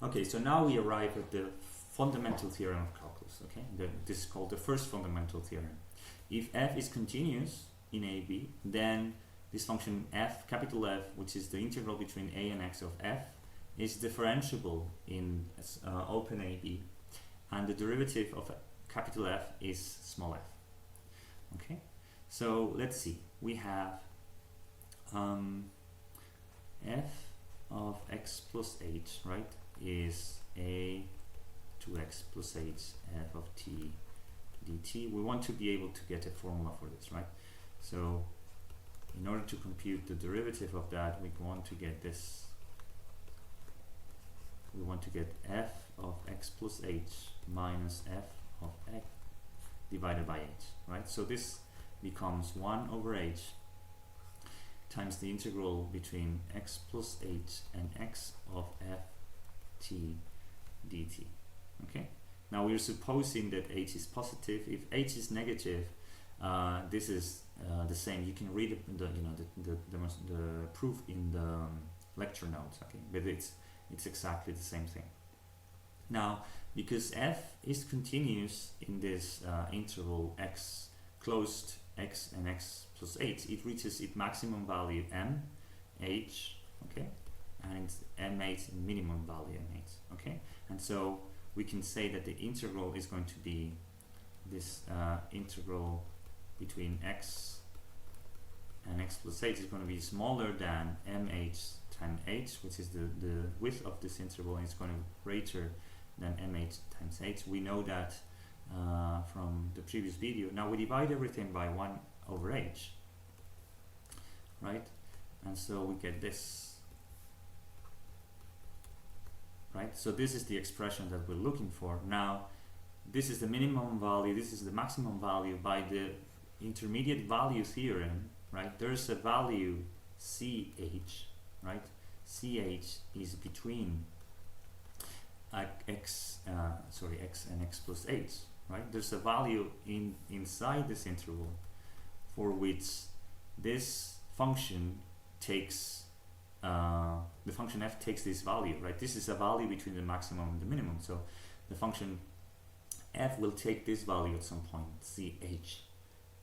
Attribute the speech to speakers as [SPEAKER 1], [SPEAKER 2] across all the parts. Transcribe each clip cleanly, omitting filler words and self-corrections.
[SPEAKER 1] Okay, so now we arrive at the fundamental theorem of calculus. Okay, this is called the first fundamental theorem. If f is continuous in a, b, then this function f, capital F, which is the integral between a and x of f, is differentiable in open a, b, and the derivative of capital F is small f. Okay, so let's see. We have f of x plus h, right, is a to x plus h f of t dt. We want to be able to get a formula for this, right? So in order to compute the derivative of that, we want to get this. We want to get f of x plus h minus f of x divided by h, right? So this becomes 1 over h times the integral between x plus h and x of f t dt. Okay, now we're supposing that h is positive. If h is negative, this is the same. You can read the proof in the lecture notes. Okay, but it's exactly the same thing. Now, because f is continuous in this interval x closed x and x plus h, it reaches its maximum value m h, okay, and m8 minimum value m8, okay, and so we can say that the integral is going to be this integral between x and x plus h is going to be smaller than mh times h, which is the width of this interval, and it's going to be greater than mh times h. We know that from the previous video. Now we divide everything by 1 over h, right? And so we get this, right? So this is the expression that we're looking for. Now this is the minimum value, this is the maximum value by the intermediate value theorem, right? There's a value ch, right? Ch is between x and x plus h, right? There's a value inside this interval for which this function takes the function f takes this value, right? This is a value between the maximum and the minimum, so the function f will take this value at some point, ch,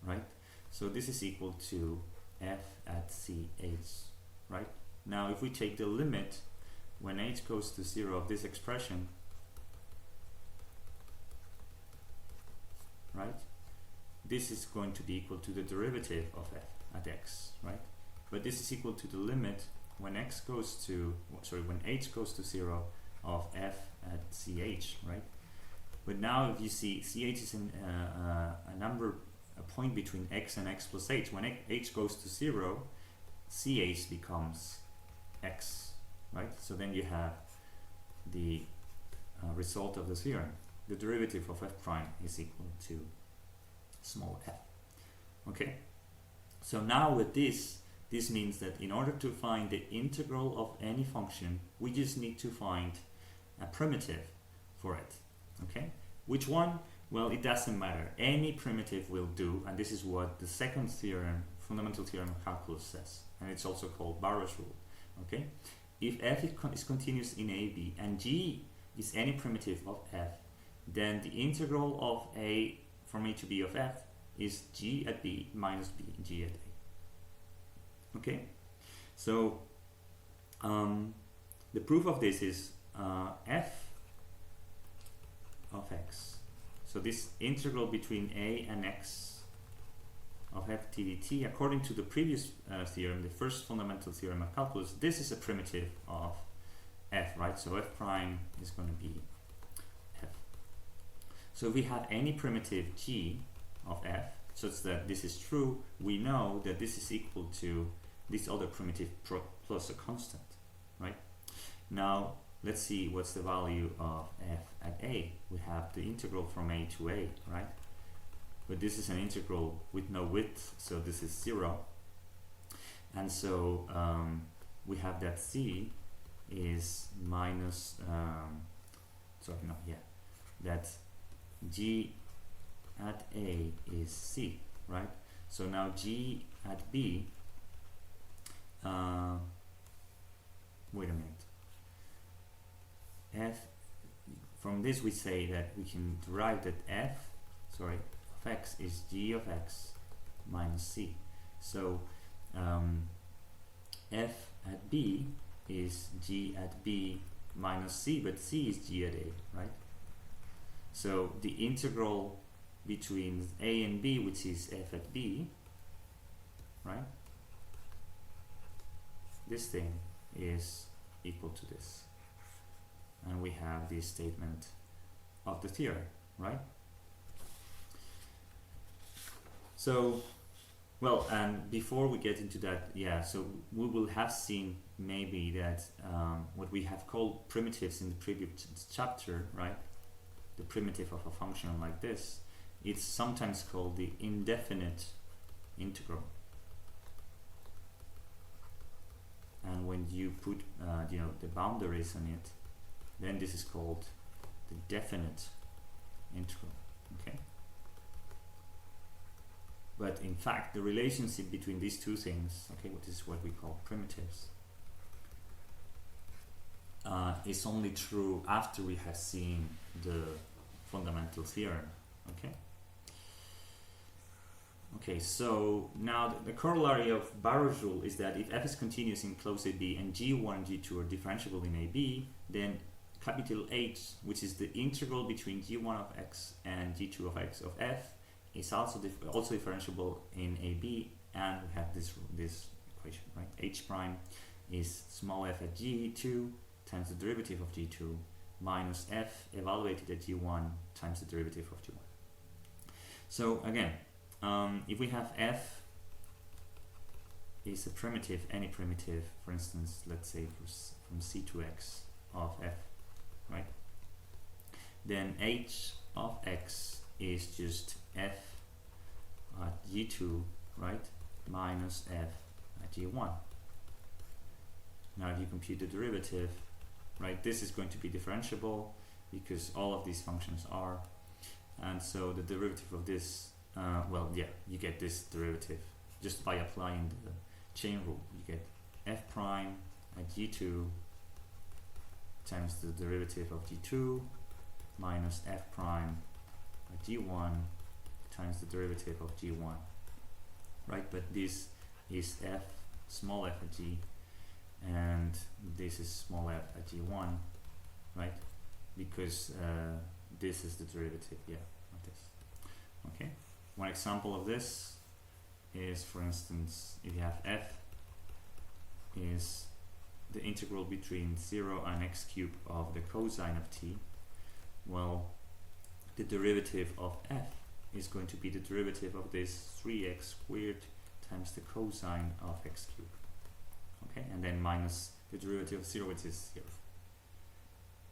[SPEAKER 1] right? So this is equal to f at ch, right? Now if we take the limit when h goes to 0 of this expression, right, this is going to be equal to the derivative of f at x, right? But this is equal to the limit when x goes to, when h goes to 0 of f at ch, right? But now if you see ch is a point between x and x plus h. When h goes to 0, ch becomes x, right? So then you have the result of the theorem. The derivative of f prime is equal to small f. Okay, so now with this means that in order to find the integral of any function, we just need to find a primitive for it. Okay, which one? Well, it doesn't matter. Any primitive will do, and this is what the second theorem, fundamental theorem of calculus, says, and it's also called Barrow's rule. Okay, if f is continuous in a, b, and g is any primitive of f, then the integral of a from a to b of f is g at b minus b g at a. Okay, so the proof of this is f of x. So this integral between a and x of f t dt, according to the previous theorem, the first fundamental theorem of calculus, this is a primitive of f, right? So f prime is going to be f. So if we have any primitive g of f such that this is true, we know that this is equal to this other primitive plus a constant, right? Now let's see what's the value of f at a. We have the integral from a to a, right? But this is an integral with no width, so this is 0. And so we have that c is minus, that g at a is c, right? So now g at b, wait a minute, f, from this we say that we can derive that f of x is g of x minus c. So f at b is g at b minus c, but c is g at a, right? So the integral between a and b, which is f at b, right? This thing is equal to this. And we have this statement of the theorem, right? So, well, and before we get into that, yeah, so we will have seen maybe that what we have called primitives in the previous chapter, right? The primitive of a function like this, it's sometimes called the indefinite integral. And when you put the boundaries on it, then this is called the definite integral. Okay. But in fact, the relationship between these two things, okay, which is what we call primitives, is only true after we have seen the fundamental theorem. Okay. Okay, so now the corollary of Barrow's rule is that if f is continuous in closed AB and g1 and g2 are differentiable in AB, then capital H, which is the integral between g1 of x and g2 of x of f, is also differentiable in AB, and we have this equation, right? H prime is small f at g2 times the derivative of g2 minus f evaluated at g1 times the derivative of g1. So again, if we have f is a primitive, any primitive, for instance, let's say from c to x of f, right? Then h of x is just f at g2, right, minus f at g1. Now if you compute the derivative, right, this is going to be differentiable because all of these functions are, and so the derivative of this, well, yeah, you get this derivative just by applying the chain rule. You get f prime at g2 times the derivative of g2 minus f prime at g1 times the derivative of g1, right? But this is f, small f at g, and this is small f at g1, right? Because this is the derivative, yeah, of this. Okay, one example of this is, for instance, if you have f is the integral between 0 and x cubed of the cosine of t, well, the derivative of f is going to be the derivative of this 3x squared times the cosine of x cubed. Okay, and then minus the derivative of 0, which is 0.